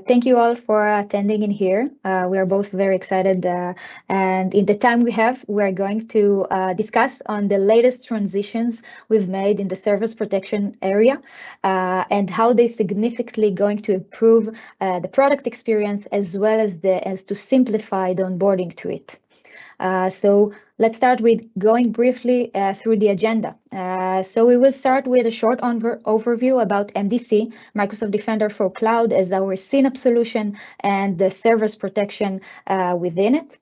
Thank you all for attending in here. We are both very excited, and in the time we have, we are going to discuss on the latest transitions we've made in the service protection area and how they significantly going to improve the product experience as well as to simplify the onboarding to it. So let's start with going briefly through the agenda. So we will start with a short overview about MDC, Microsoft Defender for Cloud, as our CNAPP solution and the service protection within it.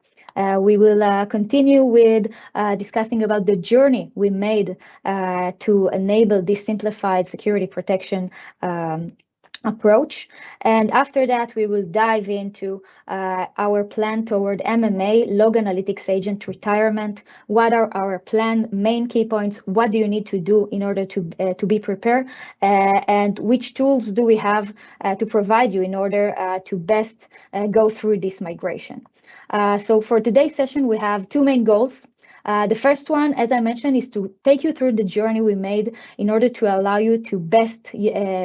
We will continue with discussing about the journey we made to enable this simplified security protection approach. And after that, we will dive into our plan toward MMA, Log Analytics Agent retirement. What are our main key points? What do you need to do in order to be prepared? And which tools do we have to provide you in order to best go through this migration? So for today's session, we have two main goals. The first one, as I mentioned, is to take you through the journey we made in order to allow you to best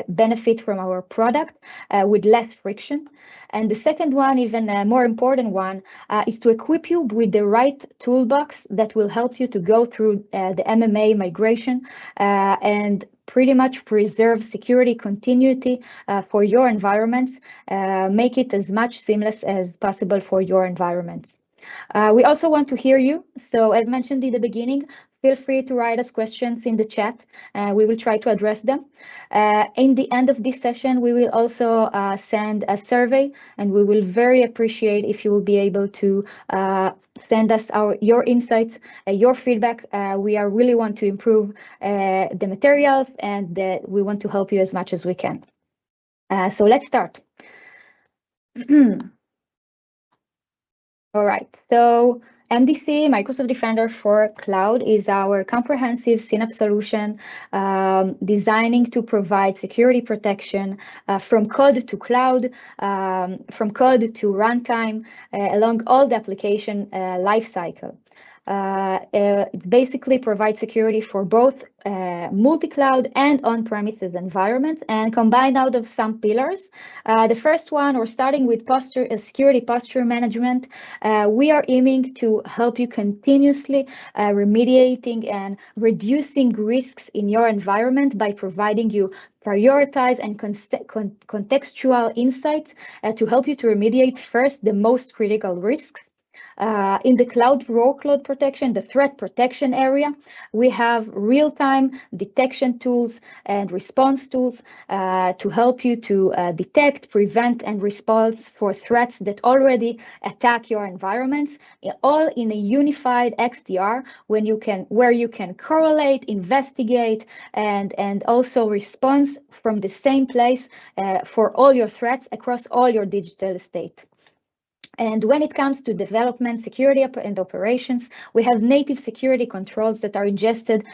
benefit from our product with less friction. And the second one, even a more important one, is to equip you with the right toolbox that will help you to go through the MMA migration and pretty much preserve security continuity for your environments, make it as much seamless as possible for your environments. We also want to hear you. So as mentioned in the beginning, feel free to write us questions in the chat. We will try to address them. In the end of this session, we will also send a survey, and we will very appreciate if you will be able to send us your insights, your feedback. We really want to improve the materials, and we want to help you as much as we can. So let's start. All right, so MDC, Microsoft Defender for Cloud, is our comprehensive CNAPP solution designing to provide security protection from code to cloud, from code to runtime, along all the application lifecycle. It basically provides security for both multi-cloud and on-premises environments, and combined out of some pillars. The first one, or starting with security posture management, we are aiming to help you continuously remediating and reducing risks in your environment by providing you prioritize and contextual insights to help you to remediate first the most critical risks. In the cloud workload protection, the threat protection area, we have real-time detection tools and response tools to help you to detect, prevent, and respond for threats that already attack your environments, all in a unified XDR where you can correlate, investigate, and also respond from the same place for all your threats across all your digital estate. And when it comes to development, security, and operations, we have native security controls that are ingested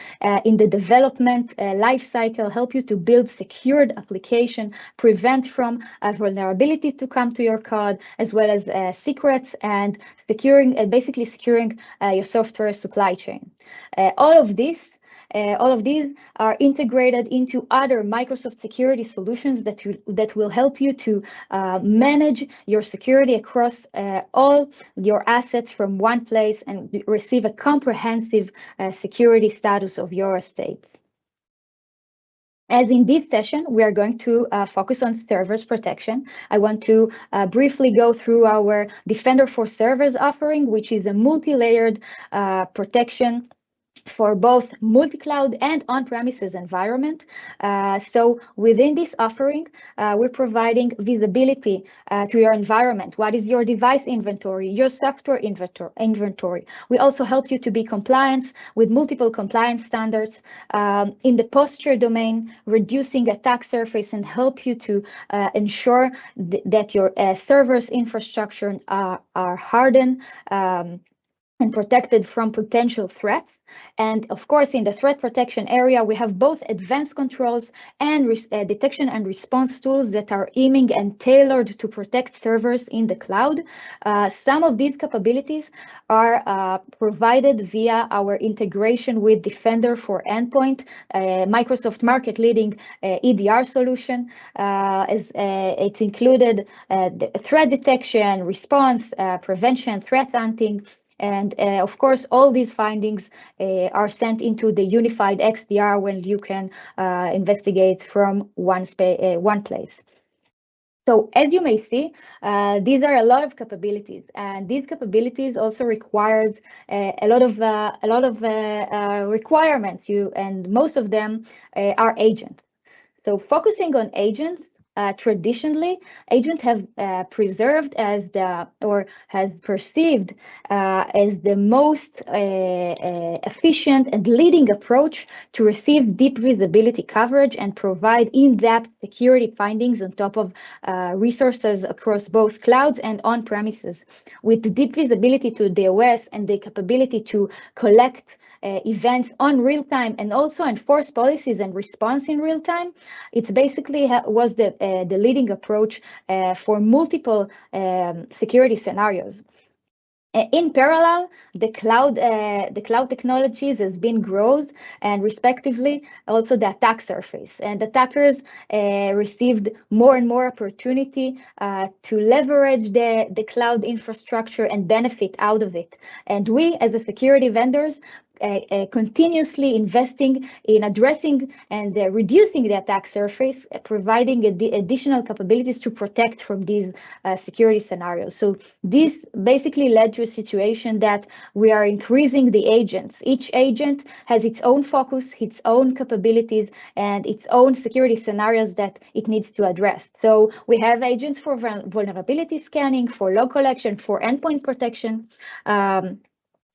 in the development lifecycle, help you to build secured application, prevent from vulnerability to come to your code, as well as secrets and basically securing your software supply chain. All of these are integrated into other Microsoft security solutions that will help you to manage your security across all your assets from one place and receive a comprehensive security status of your estates. As in this session, we are going to focus on servers protection. I want to briefly go through our Defender for Servers offering, which is a multi-layered protection for both multi-cloud and on-premises environment. So within this offering, we're providing visibility to your environment. What is your device inventory, your software inventory? We also help you to be compliant with multiple compliance standards in the posture domain, reducing attack surface, and help you to ensure that your servers infrastructure are hardened and protected from potential threats. And of course, in the threat protection area, we have both advanced controls and detection and response tools that are aiming and tailored to protect servers in the cloud. Some of these capabilities are provided via our integration with Defender for Endpoint, Microsoft market-leading EDR solution. It's included the threat detection, response, prevention, threat hunting. And of course, all these findings are sent into the unified XDR when you can investigate from one place. So as you may see, these are a lot of capabilities, and these capabilities also requires a lot of requirements. And most of them are agents. So focusing on agents, traditionally, agents have preserved as has perceived as the most efficient and leading approach to receive deep visibility coverage and provide in-depth security findings on top of resources across both clouds and on-premises. With the deep visibility to the OS and the capability to collect events on real time and also enforce policies and response in real time, it's basically was the leading approach for multiple security scenarios. In parallel, the cloud technologies has been grows, and respectively also the attack surface. And attackers received more and more opportunity to leverage the cloud infrastructure and benefit out of it. And we, as a security vendors, continuously investing in addressing and reducing the attack surface, providing additional capabilities to protect from these security scenarios. So this basically led to a situation that we are increasing the agents. Each agent has its own focus, its own capabilities, and its own security scenarios that it needs to address. So we have agents for vulnerability scanning, for log collection, for endpoint protection.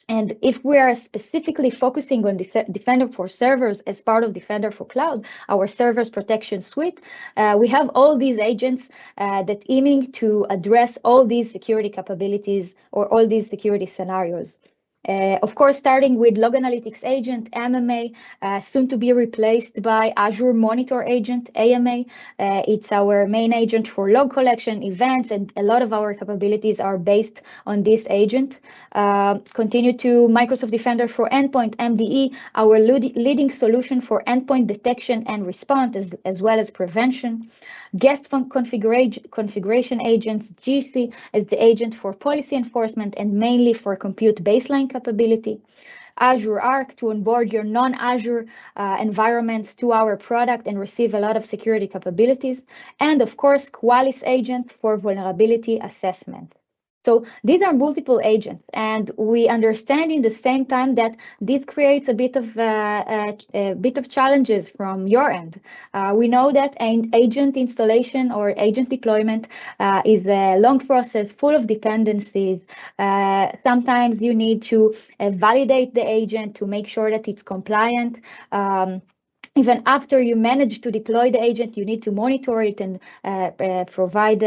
And if we are specifically focusing on Defender for Servers as part of Defender for Cloud, our servers protection suite, we have all these agents that aiming to address all these security capabilities or all these security scenarios. Of course, starting with Log Analytics Agent, MMA, soon to be replaced by Azure Monitor Agent, AMA. It's our main agent for log collection, events, and a lot of our capabilities are based on this agent. Continue to Microsoft Defender for Endpoint, MDE, our leading solution for endpoint detection and response, as well as prevention. Guest configuration agents, GC, as the agent for policy enforcement and mainly for compute baseline capability. Azure Arc to onboard your non-Azure environments to our product and receive a lot of security capabilities. And of course, Qualys agent for vulnerability assessment. So these are multiple agents, and we understand in the same time that this creates a bit of challenges from your end. We know that agent installation or agent deployment is a long process full of dependencies. Sometimes you need to validate the agent to make sure that it's compliant. Even after you manage to deploy the agent, you need to monitor it and provide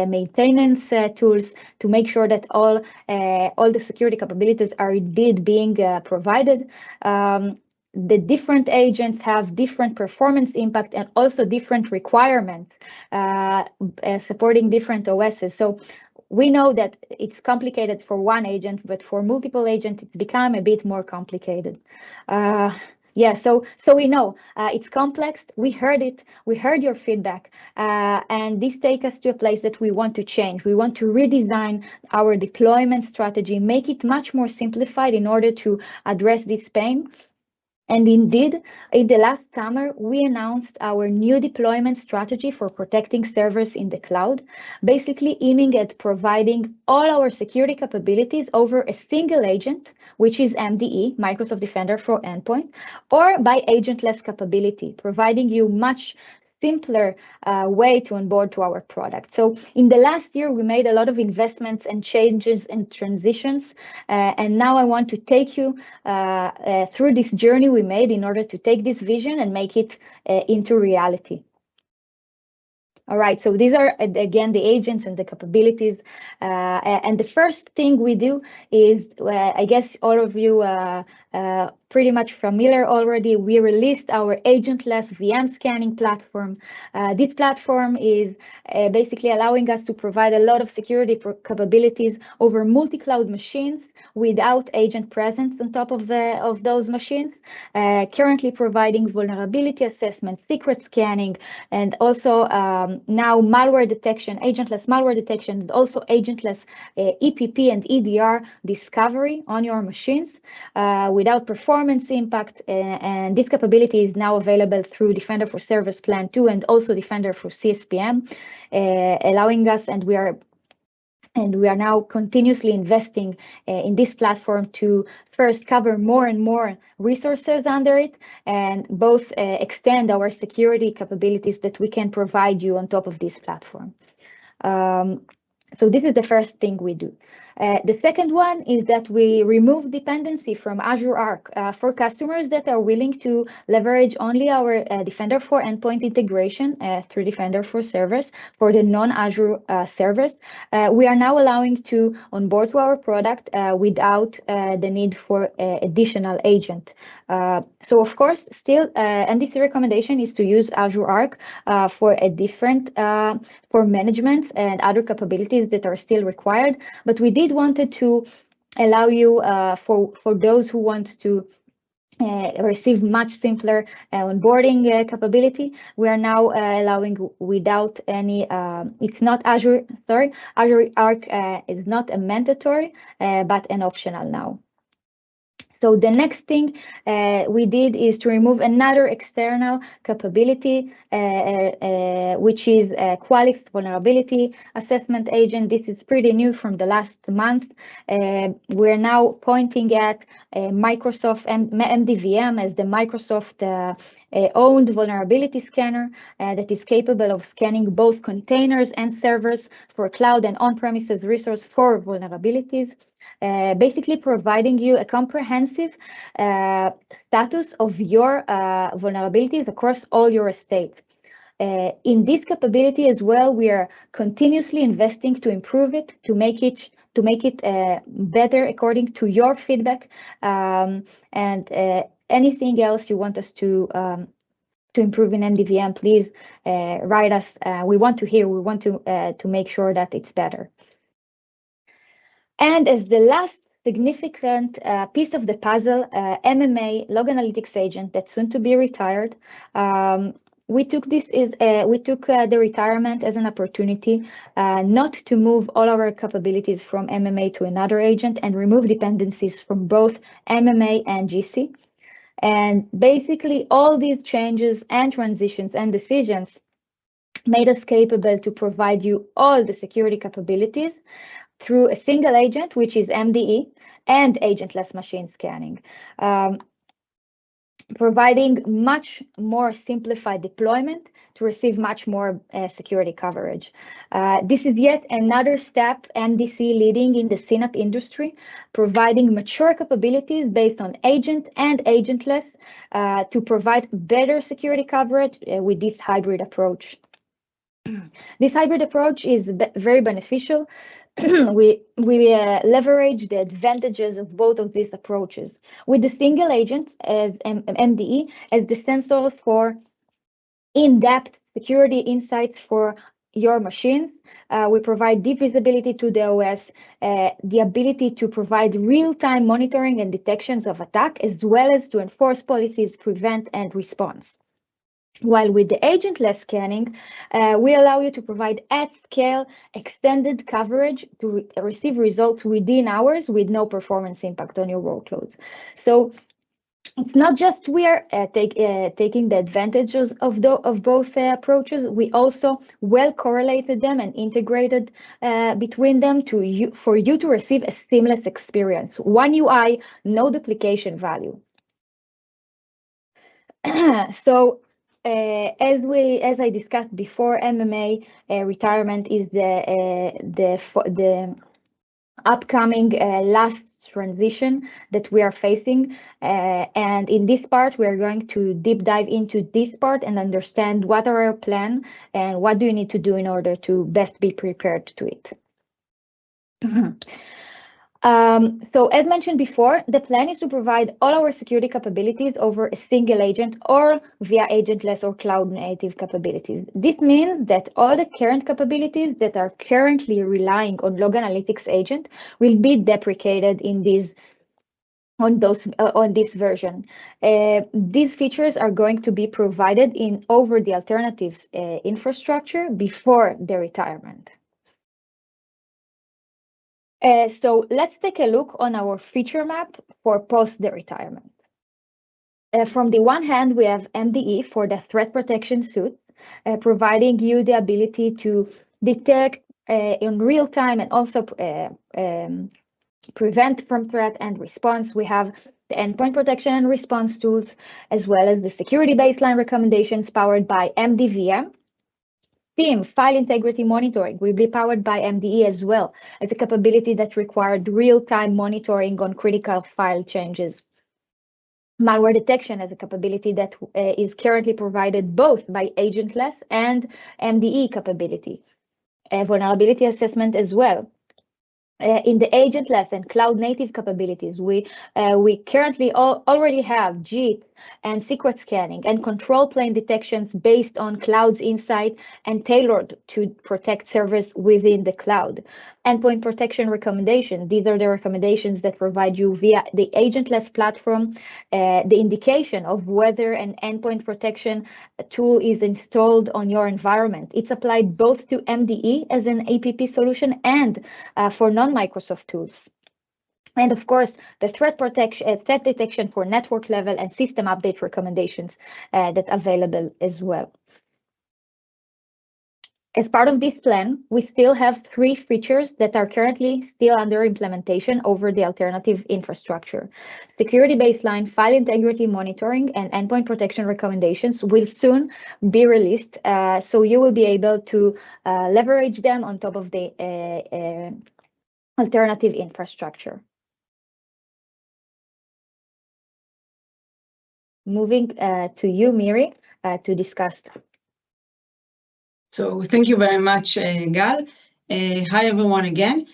maintenance tools to make sure that all the security capabilities are indeed being provided. The different agents have different performance impact and also different requirements supporting different OSs. So we know that it's complicated for one agent, but for multiple agents, it's become a bit more complicated. Yeah, so we know it's complex. We heard it. We heard your feedback, and this takes us to a place that we want to change. We want to redesign our deployment strategy, make it much more simplified in order to address this pain. And indeed, in the last summer, we announced our new deployment strategy for protecting servers in the cloud, basically aiming at providing all our security capabilities over a single agent, which is MDE, Microsoft Defender for Endpoint, or by agentless capability, providing you much simpler way to onboard to our product. So in the last year, we made a lot of investments and changes and transitions. And now I want to take you through this journey we made in order to take this vision and make it into reality. All right, so these are, again, the agents and the capabilities. And the first thing we do is, I guess all of you pretty much familiar already, we released our agentless VM scanning platform. This platform is basically allowing us to provide a lot of security capabilities over multi-cloud machines without agent presence on top of those machines, currently providing vulnerability assessment, secret scanning, and also now malware detection, agentless malware detection, and also agentless EPP and EDR discovery on your machines without performance impact. And this capability is now available through Defender for Service Plan 2 and also Defender for CSPM, allowing us, and we are now continuously investing in this platform to first cover more and more resources under it, and both extend our security capabilities that we can provide you on top of this platform. So this is the first thing we do. The second one is that we remove dependency from Azure Arc for customers that are willing to leverage only our Defender for Endpoint integration through Defender for Servers for the non-Azure servers. We are now allowing to onboard to our product without the need for additional agent. So of course, still MDC recommendation is to use Azure Arc for a different for management and other capabilities that are still required, but we did wanted to allow you for those who want to receive much simpler onboarding capability. We are now allowing without any, it's not Azure, sorry, Azure Arc is not a mandatory, but an optional now. So the next thing we did is to remove another external capability, which is Qualys Vulnerability Assessment Agent. This is pretty new from the last month. We're now pointing at Microsoft MDVM as the Microsoft owned vulnerability scanner that is capable of scanning both containers and servers for cloud and on-premises resource for vulnerabilities. Basically providing you a comprehensive status of your vulnerabilities across all your estate. In this capability as well, we are continuously investing to improve it, to make it better according to your feedback, and anything else you want us to improve in MDVM, please write us. We want to hear. We want to make sure that it's better. And as the last significant piece of the puzzle, MMA Log Analytics Agent that's soon to be retired. We took the retirement as an opportunity not to move all our capabilities from MMA to another agent and remove dependencies from both MMA and GC. And basically all these changes and transitions and decisions made us capable to provide you all the security capabilities through a single agent, which is MDE, and agentless machine scanning, providing much more simplified deployment to receive much more security coverage. This is yet another step MDC leading in the CNAPP industry, providing mature capabilities based on agent and agentless to provide better security coverage with this hybrid approach. This hybrid approach is very beneficial. We leverage the advantages of both of these approaches. With the single agent as MDE as the sensor for in-depth security insights for your machines, we provide deep visibility to the OS, the ability to provide real-time monitoring and detections of attack, as well as to enforce policies, prevent, and response. While with the agentless scanning, we allow you to provide at-scale extended coverage to receive results within hours with no performance impact on your workloads. So it's not just we are taking the advantages of both approaches, we also well correlated them and integrated between them for you to receive a seamless experience. One UI, no duplication value. So as I discussed before, MMA retirement is the upcoming last transition that we are facing. And in this part, we are going to deep dive into this part and understand what are our plan and what do you need to do in order to best be prepared to it. So as mentioned before, the plan is to provide all our security capabilities over a single agent or via agentless or cloud native capabilities. This means that all the current capabilities that are currently relying on log analytics agent will be deprecated in on this version. These features are going to be provided in over the alternatives infrastructure before the retirement. So let's take a look on our feature map for post the retirement. From the one hand, we have MDE for the threat protection suite, providing you the ability to detect in real time and also prevent from threat and response. We have the endpoint protection and response tools, as well as the security baseline recommendations powered by MDVM. SIEM, file integrity monitoring, will be powered by MDE as well as a capability that required real-time monitoring on critical file changes. Malware detection as a capability that is currently provided both by agentless and MDE capability. Vulnerability assessment as well. In the agentless and cloud native capabilities, we currently already have JIT and secret scanning and control plane detections based on cloud's insight and tailored to protect servers within the cloud. Endpoint protection recommendation. These are the recommendations that provide you via the agentless platform the indication of whether an endpoint protection tool is installed on your environment. It's applied both to MDE as an APP solution and for non-Microsoft tools. And of course, the threat detection for network level and system update recommendations that's available as well. As part of this plan, we still have 3 features that are currently still under implementation over the alternative infrastructure. Security baseline, file integrity monitoring, and endpoint protection recommendations will soon be released, so you will be able to leverage them on top of the alternative infrastructure. Moving to you, Miri, to discuss. So thank you very much, Gal. Hi, everyone, again.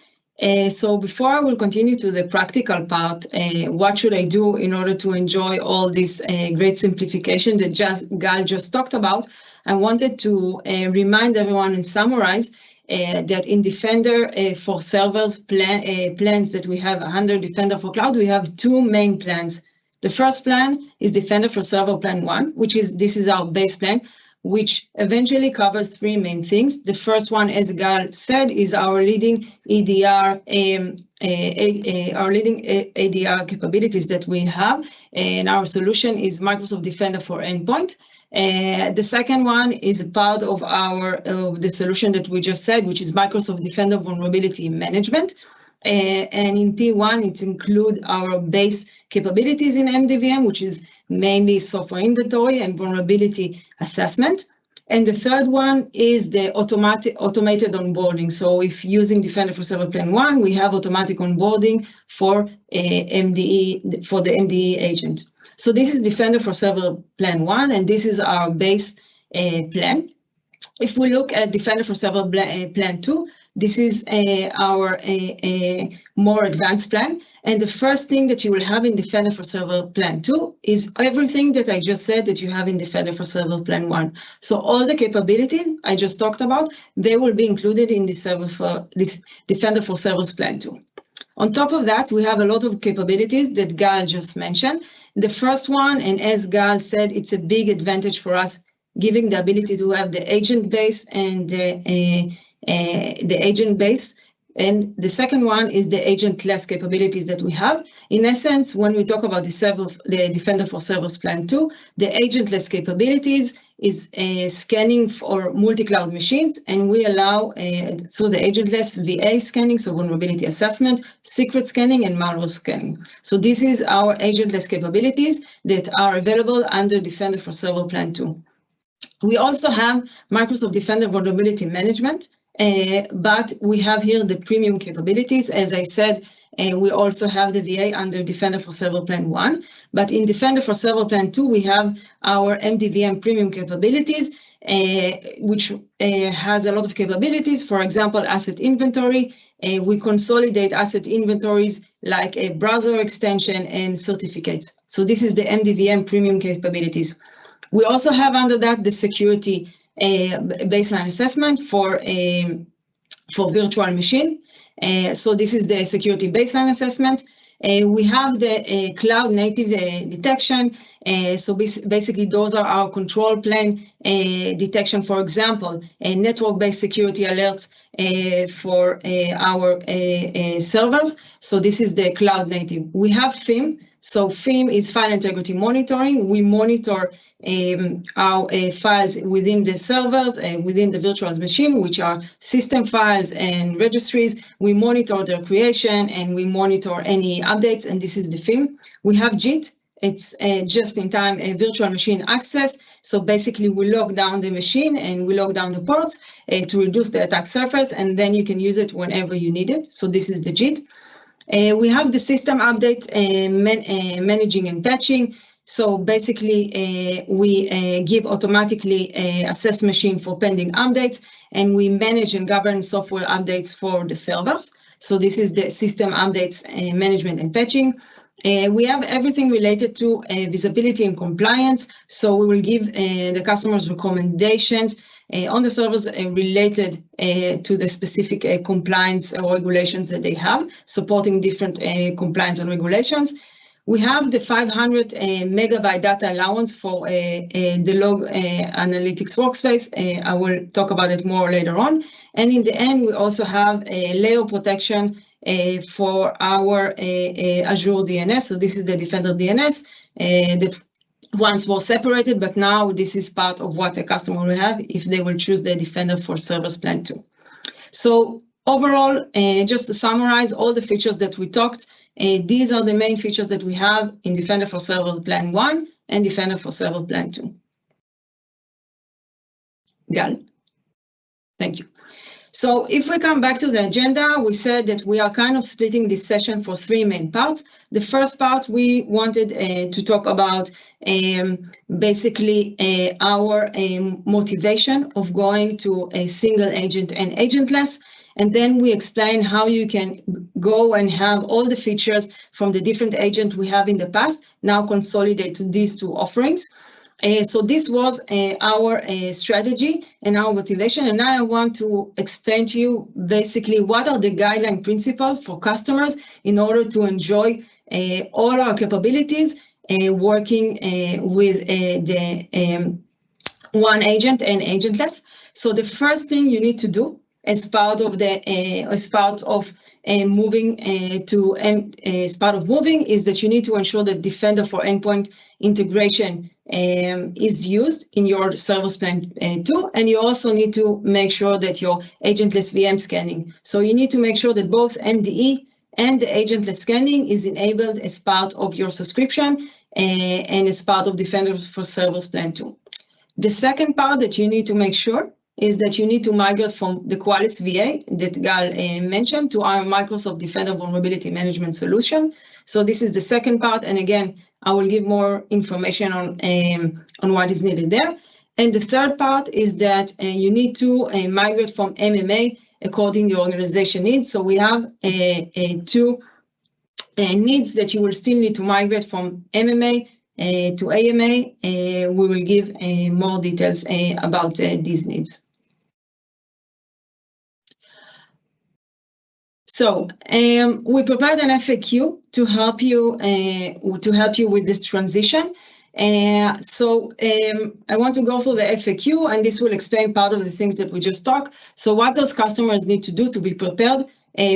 So before I will continue to the practical part, what should I do in order to enjoy all this great simplification that Gal just talked about? I wanted to remind everyone and summarize that in Defender for Servers plans that we have under Defender for Cloud, we have 2 main plans. The first plan is Defender for Server Plan 1, this is our base plan, which eventually covers 3 main things. The first one, as Gal said, is our leading EDR, ADR capabilities that we have, and our solution is Microsoft Defender for Endpoint. The second one is part of the solution that we just said, which is Microsoft Defender Vulnerability Management. And in P1, it includes our base capabilities in MDVM, which is mainly software inventory and vulnerability assessment. And the third one is the automated onboarding. So if using Defender for Server Plan 1, we have automatic onboarding for the MDE agent. So this is Defender for Server Plan 1, and this is our base plan. If we look at Defender for Server Plan 2, this is our more advanced plan. And the first thing that you will have in Defender for Server Plan 2 is everything that I just said that you have in Defender for Server Plan 1. So all the capabilities I just talked about, they will be included in this Defender for Servers Plan 2. On top of that, we have a lot of capabilities that Gal just mentioned. The first one, and as Gal said, it's a big advantage for us, giving the ability to have the agent base and the agent base. And the second one is the agentless capabilities that we have. In essence, when we talk about the Defender for Servers Plan 2, the agentless capabilities is scanning for multi-cloud machines, and we allow through the agentless VA scanning, so vulnerability assessment, secret scanning, and malware scanning. So this is our agentless capabilities that are available under Defender for Server Plan 2. We also have Microsoft Defender Vulnerability Management, but we have here the premium capabilities. As I said, we also have the VA under Defender for Server Plan 1, but in Defender for Server Plan 2, we have our MDVM premium capabilities, which has a lot of capabilities. For example, asset inventory. We consolidate asset inventories like a browser extension and certificates. So this is the MDVM premium capabilities. We also have under that the security baseline assessment for virtual machine. So this is the security baseline assessment. We have the cloud native detection. So basically those are our control plane detection, for example, network-based security alerts for our servers. So this is the cloud native. We have FIM. So FIM is file integrity monitoring. We monitor our files within the servers, within the virtual machine, which are system files and registries. We monitor their creation and we monitor any updates, and this is the FIM. We have JIT. It's just-in-time virtual machine access. So basically we lock down the machine and we lock down the ports to reduce the attack surface, and then you can use it whenever you need it. So this is the JIT. We have the system update managing and patching. So basically, we give automatically assess machine for pending updates, and we manage and govern software updates for the servers. So this is the system updates management and patching. We have everything related to visibility and compliance. So we will give the customers recommendations on the servers related to the specific compliance or regulations that they have, supporting different compliance and regulations. We have the 500 megabyte data allowance for the log analytics workspace. I will talk about it more later on. And in the end, we also have a layer protection for our Azure DNS. So this is the Defender DNS that once was separated, but now this is part of what a customer will have if they will choose the Defender for Servers Plan 2. So overall, just to summarize all the features that we talked, these are the main features that we have in Defender for Servers Plan 1 and Defender for Server Plan 2. Gal, thank you. So if we come back to the agenda, we said that we are kind of splitting this session for three main parts. The first part, we wanted to talk about basically our motivation of going to a single agent and agentless. And then we explain how you can go and have all the features from the different agents we have in the past, now consolidate to these two offerings. So this was our strategy and our motivation. And now I want to explain to you basically what are the guideline principles for customers in order to enjoy all our capabilities working with the one agent and agentless. So the first thing you need to do as part of moving is that you need to ensure that Defender for Endpoint integration is used in your Service Plan 2, and you also need to make sure that your agentless VM scanning. So you need to make sure that both MDE and the agentless scanning is enabled as part of your subscription and as part of Defender for Service Plan 2. The second part that you need to make sure is that you need to migrate from the Qualys VA that Gal mentioned to our Microsoft Defender Vulnerability Management solution. So this is the second part, and again, I will give more information on what is needed there. And the third part is that you need to migrate from MMA according to your organization needs. So we have two needs that you will still need to migrate from MMA to AMA. We will give more details about these needs. So we prepared an FAQ to help you with this transition. So I want to go through the FAQ, and this will explain part of the things that we just talked. So what those customers need to do to be prepared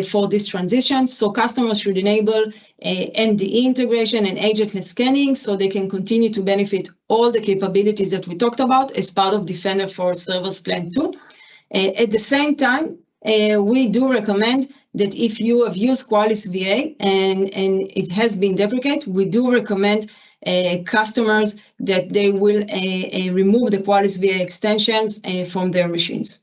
for this transition. So customers should enable MDE integration and agentless scanning so they can continue to benefit all the capabilities that we talked about as part of Defender for Servers Plan 2. At the same time, we do recommend that if you have used Qualys VA and it has been deprecated, we do recommend customers that they will remove the Qualys VA extensions from their machines.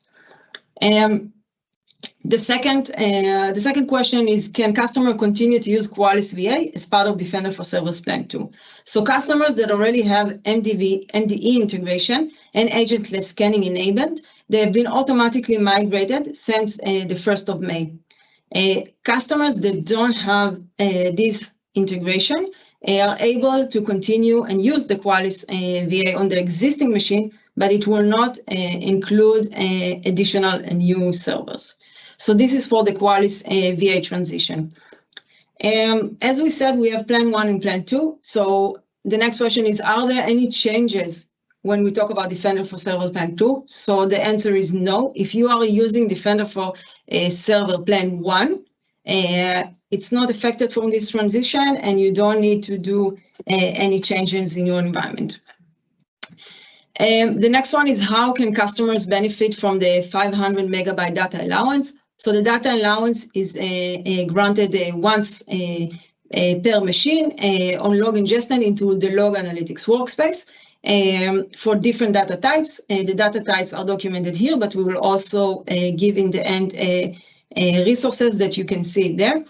The second question is, can customer continue to use Qualys VA as part of Defender for Servers Plan 2? So customers that already have MDE integration and agentless scanning enabled, they have been automatically migrated since the 1st of May. Customers that don't have this integration are able to continue and use the Qualys VA on the existing machine, but it will not include additional new servers. So this is for the Qualys VA transition. As we said, we have Plan 1 and Plan 2. So the next question is, are there any changes when we talk about Defender for Server Plan 2? So the answer is no. If you are using Defender for Server Plan 1, it's not affected from this transition, and you don't need to do any changes in your environment. The next one is, how can customers benefit from the 500 megabyte data allowance? So the data allowance is granted once per machine on log ingestion into the log analytics workspace for different data types. The data types are documented here, but we will also give in the end resources that you can see there.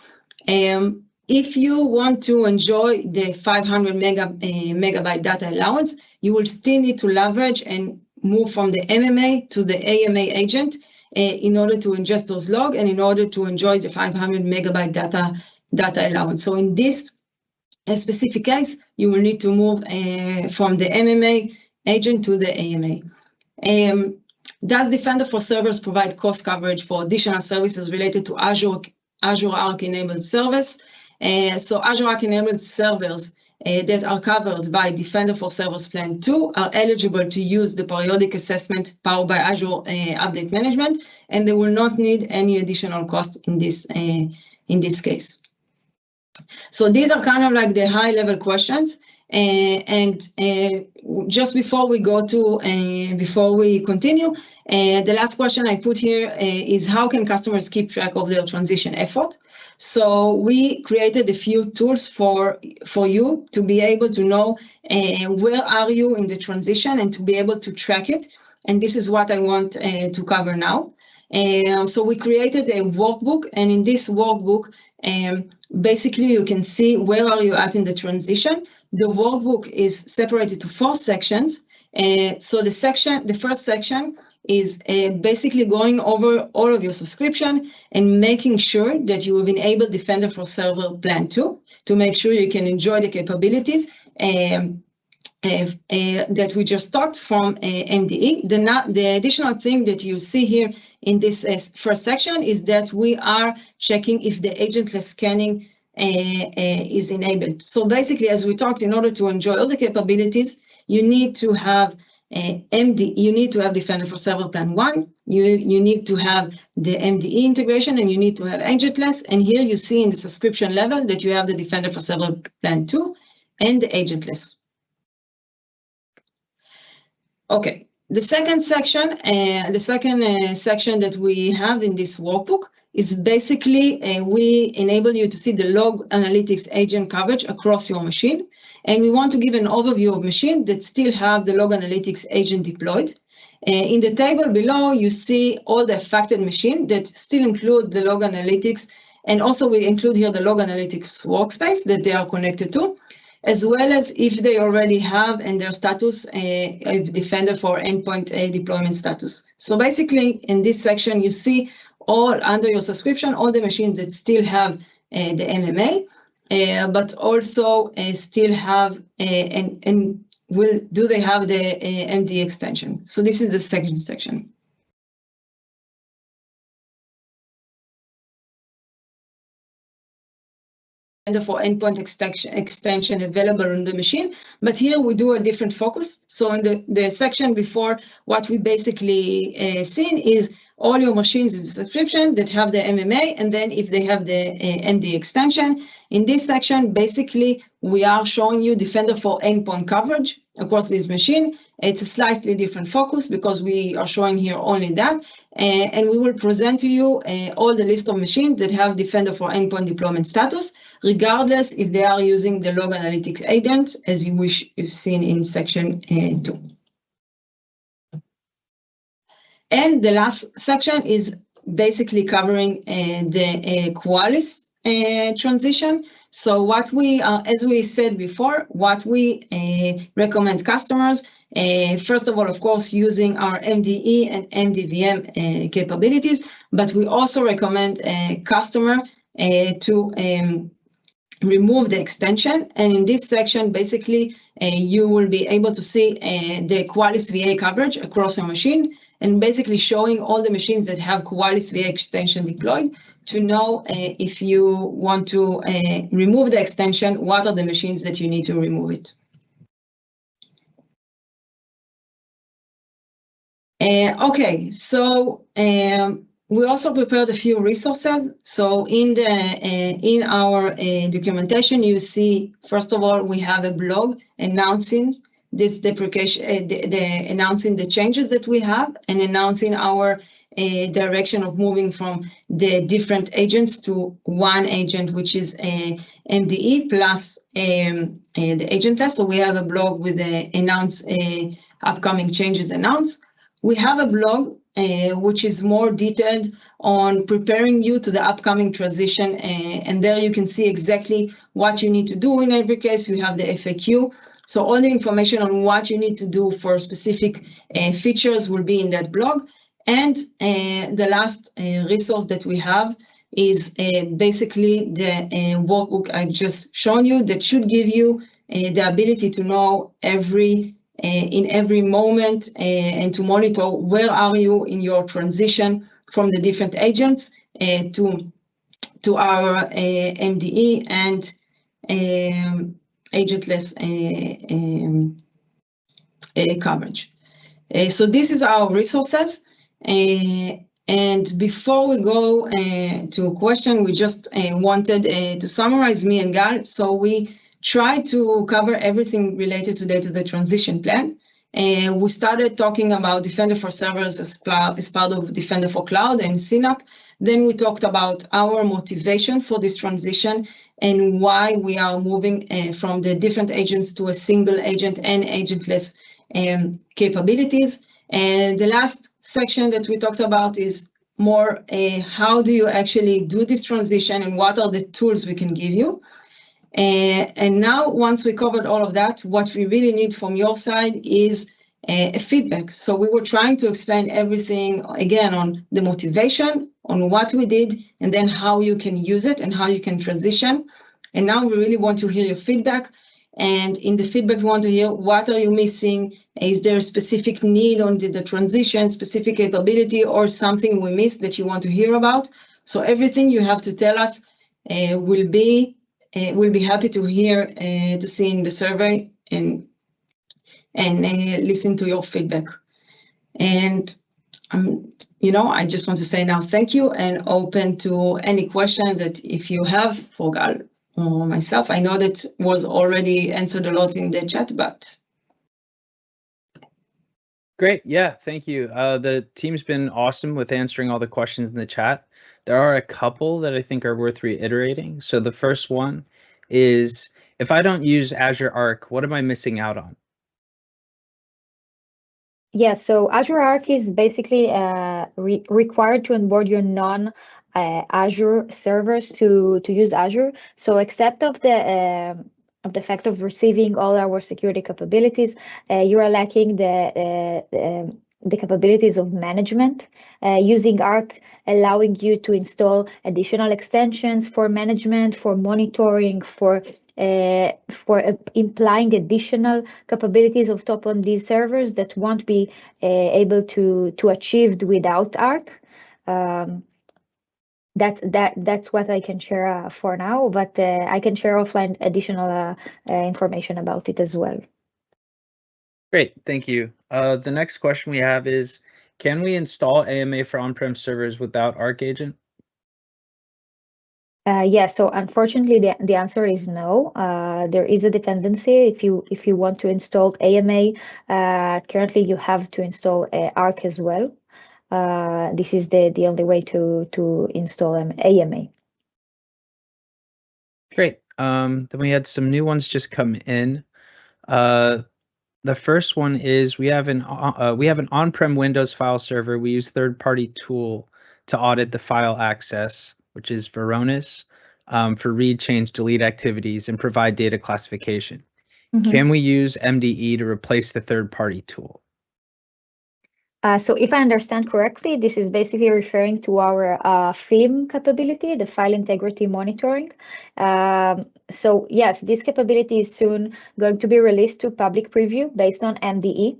If you want to enjoy the 500 megabyte data allowance, you will still need to leverage and move from the MMA to the AMA agent in order to ingest those logs and in order to enjoy the 500 megabyte data allowance. So in this specific case, you will need to move from the MMA agent to the AMA. Does Defender for Servers provide cost coverage for additional services related to Azure Arc enabled service? So Azure Arc enabled servers that are covered by Defender for Servers Plan 2 are eligible to use the periodic assessment powered by Azure Update Management, and they will not need any additional cost in this case. So these are kind of like the high-level questions. And just before we go to, before we continue, the last question I put here is, how can customers keep track of their transition effort? So we created a few tools for you to be able to know where are you in the transition and to be able to track it. And this is what I want to cover now. So we created a workbook, and in this workbook, basically you can see where are you at in the transition. The workbook is separated to 4 sections. So the first section is basically going over all of your subscription and making sure that you have enabled Defender for Server Plan 2 to make sure you can enjoy the capabilities that we just talked from MDE. The additional thing that you see here in this first section is that we are checking if the agentless scanning is enabled. So basically, as we talked, in order to enjoy all the capabilities, you need to have you need to have Defender for Server Plan 1, you need to have the MDE integration, and you need to have agentless. And here you see in the subscription level that you have the Defender for Server Plan 2 and the agentless. Okay, the second section that we have in this workbook is basically we enable you to see the log analytics agent coverage across your machine. And we want to give an overview of machines that still have the log analytics agent deployed. In the table below, you see all the affected machines that still include the log analytics. And also we include here the log analytics workspace that they are connected to, as well as if they already have and their status of Defender for Endpoint deployment status. So basically in this section, you see all under your subscription, all the machines that still have the MMA, but also still have do they have the MD extension? So this is the second section. And for endpoint extension available on the machine, but here we do a different focus. So in the section before, what we basically seen is all your machines in the subscription that have the MMA, and then if they have the MD extension. In this section, basically, we are showing you Defender for Endpoint coverage across this machine. It's a slightly different focus because we are showing here only that, and we will present to you all the list of machines that have Defender for Endpoint deployment status, regardless if they are using the log analytics agent, as you wish you've seen in section 2. And the last section is basically covering the Qualys transition. So what we, as we said before, what we recommend customers, first of all, of course, using our MDE and MDVM capabilities, but we also recommend a customer to remove the extension. And in this section, basically, you will be able to see the Qualys VA coverage across your machine, and basically showing all the machines that have Qualys VA extension deployed to know if you want to remove the extension, what are the machines that you need to remove it. Okay, so we also prepared a few resources. So in our documentation, you see, first of all, we have a blog announcing this deprecation, announcing the changes that we have, and announcing our direction of moving from the different agents to one agent, which is MDE plus the agentless. So we have a blog with the upcoming changes announced. We have a blog which is more detailed on preparing you to the upcoming transition, and there you can see exactly what you need to do in every case. You have the FAQ. So all the information on what you need to do for specific features will be in that blog. And the last resource that we have is basically the workbook I've just shown you that should give you the ability to know in every moment and to monitor where are you in your transition from the different agents to our MDE and agentless coverage. So this is our resources. And before we go to a question, we just wanted to summarize me and Gal. So we try to cover everything related today to the transition plan. We started talking about Defender for Servers as part of Defender for Cloud and CNAPP. Then we talked about our motivation for this transition and why we are moving from the different agents to a single agent and agentless capabilities. And the last section that we talked about is more how do you actually do this transition and what are the tools we can give you. And now, once we covered all of that, what we really need from your side is a feedback. So we were trying to explain everything, again, on the motivation, on what we did, and then how you can use it and how you can transition. And now we really want to hear your feedback. And in the feedback, we want to hear what are you missing? Is there a specific need on the transition, specific capability, or something we missed that you want to hear about? So everything you have to tell us we'll be happy to hear, to see in the survey and listen to your feedback. And I just want to say now thank you and open to any question that if you have for Gal or myself. I know that was already answered a lot in the chat, but. Great, yeah, thank you. The team's been awesome with answering all the questions in the chat. There are a couple that I think are worth reiterating. So the first one is, if I don't use Azure Arc, what am I missing out on? Yeah, so Azure Arc is basically required to onboard your Azure servers to use Azure. So except of the fact of receiving all our security capabilities, you are lacking the capabilities of management. Using Arc, allowing you to install additional extensions for management, for monitoring, for implying additional capabilities of top on these servers that won't be able to achieved without Arc. That's what I can share for now, but I can share offline additional information about it as well. Great, thank you. The next question we have is, can we install AMA for on-prem servers without Arc Agent? Yeah, so unfortunately, the answer is no. There is a dependency. If you want to install AMA, currently you have to install Arc as well. This is the only way to install AMA. Great. Then we had some new ones just come in. The first one is we have an on-prem Windows file server. We use third-party tool to audit the file access, which is Varonis, for read, change, delete activities and provide data classification. Can we use MDE to replace the third-party tool? So if I understand correctly, this is basically referring to our FIM capability, the file integrity monitoring. So yes, this capability is soon going to be released to public preview based on MDE,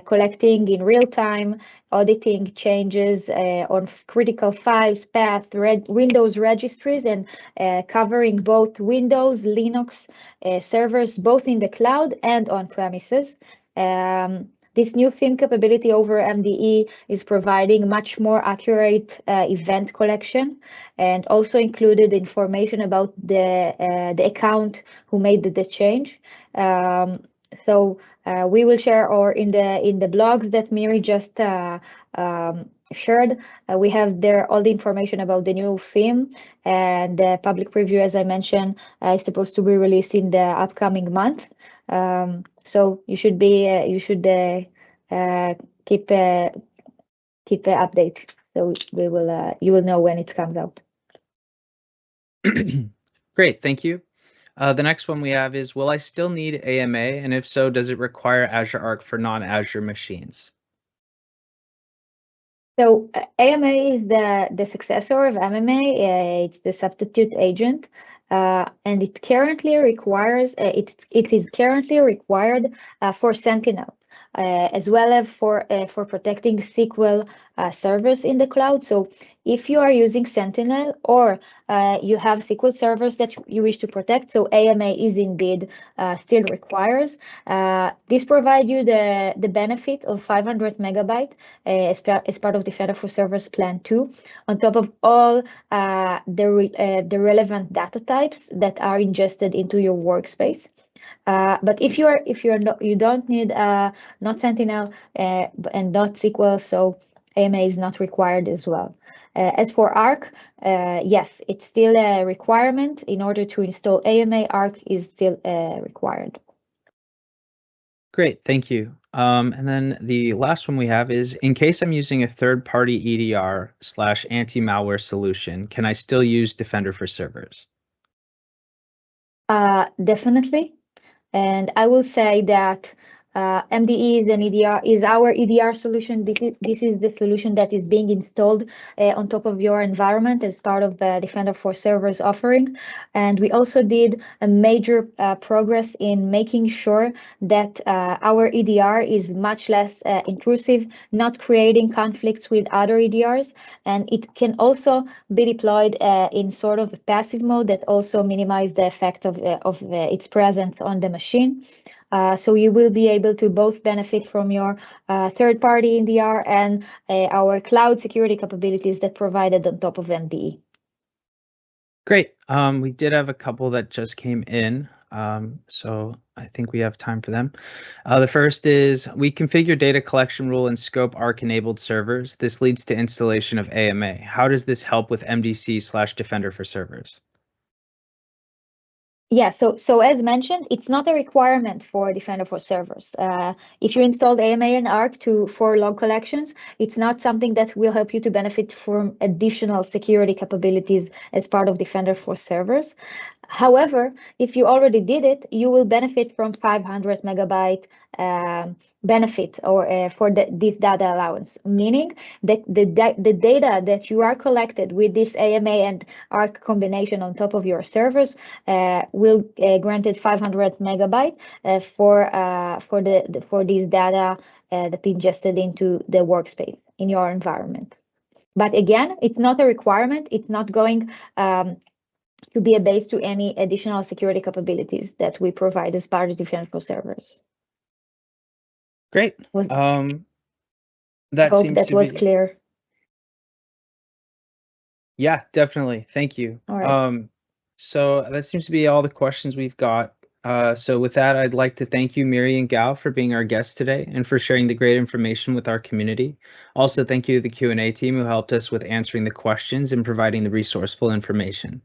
collecting in real time, auditing changes on critical files, path, Windows registries, and covering both Windows, Linux servers, both in the cloud and on premises. This new FIM capability over MDE is providing much more accurate event collection, and also included information about the account who made the change. So we will share, or in the blogs that Miri just shared, we have there all the information about the new FIM, and the public preview, as I mentioned, is supposed to be released in the upcoming month. So you should keep update. So you will know when it comes out. Great, thank you. The next one we have is, will I still need AMA? And if so, does it require Azure Arc for non-Azure machines? So AMA is the successor of MMA. It's the substitute agent. And it currently requires it is currently required for Sentinel, as well as for protecting SQL servers in the cloud. So if you are using Sentinel, or you have SQL servers that you wish to protect, so AMA is indeed still requires. This provides you the benefit of 500 megabyte as part of Defender for Servers Plan 2, on top of all the relevant data types that are ingested into your workspace. But if you don't need not Sentinel and not SQL, so AMA is not required as well. As for Arc, yes, it's still a requirement. In order to install AMA, Arc is still required. Great, thank you. And then the last one we have is, in case I'm using a third-party EDR/anti-malware solution, can I still use Defender for Servers? Definitely. And I will say that MDE is our EDR solution. This is the solution that is being installed on top of your environment as part of the Defender for Servers offering. And we also did a major progress in making sure that our EDR is much less intrusive, not creating conflicts with other EDRs. And it can also be deployed in sort of a passive mode that also minimize the effect of its presence on the machine. So you will be able to both benefit from your third-party EDR and our cloud security capabilities that provided on top of MDE. Great. We did have a couple that just came in, so I think we have time for them. The first is, we configure data collection rule and scope Arc-enabled servers. This leads to installation of AMA. How does this help with MDC/Defender for Servers? Yeah, so as mentioned, it's not a requirement for Defender for Servers. If you installed AMA and Arc for log collections, it's not something that will help you to benefit from additional security capabilities as part of Defender for Servers. However, if you already did it, you will benefit from 500 megabyte benefit, or for this data allowance, meaning that the data that you are collected with this AMA and Arc combination on top of your servers will granted 500 megabyte for this data that ingested into the workspace in your environment. But again, it's not a requirement. It's not going to be a base to any additional security capabilities that we provide as part of Defender for Servers. Great. I hope that was clear. Yeah, definitely. Thank you. All right. So that seems to be all the questions we've got So with that, I'd like to thank you, Miri and Gal, for being our guests today and for sharing the great information with our community. Also, thank you to the Q&A team who helped us with answering the questions and providing the resourceful information.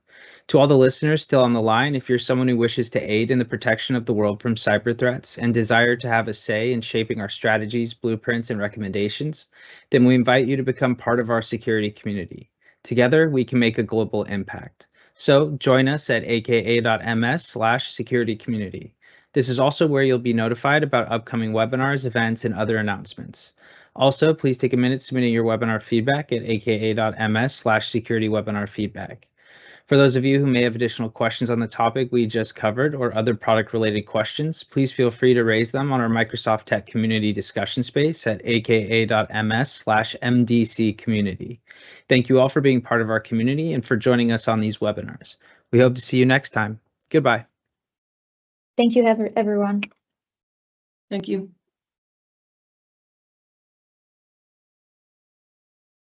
To all the listeners still on the line, if you're someone who wishes to aid in the protection of the world from cyber threats and desire to have a say in shaping our strategies, blueprints, and recommendations, then we invite you to become part of our security community. Together, we can make a global impact. So join us at aka.ms/security community. This is also where you'll be notified about upcoming webinars, events, and other announcements. Also, please take a minute submitting your webinar feedback at aka.ms/security webinar feedback. For those of you who may have additional questions on the topic we just covered or other product-related questions, please feel free to raise them on our Microsoft Tech Community discussion space at aka.ms/mdc community. Thank you all for being part of our community and for joining us on these webinars. We hope to see you next time. Goodbye. Thank you, everyone. Thank you.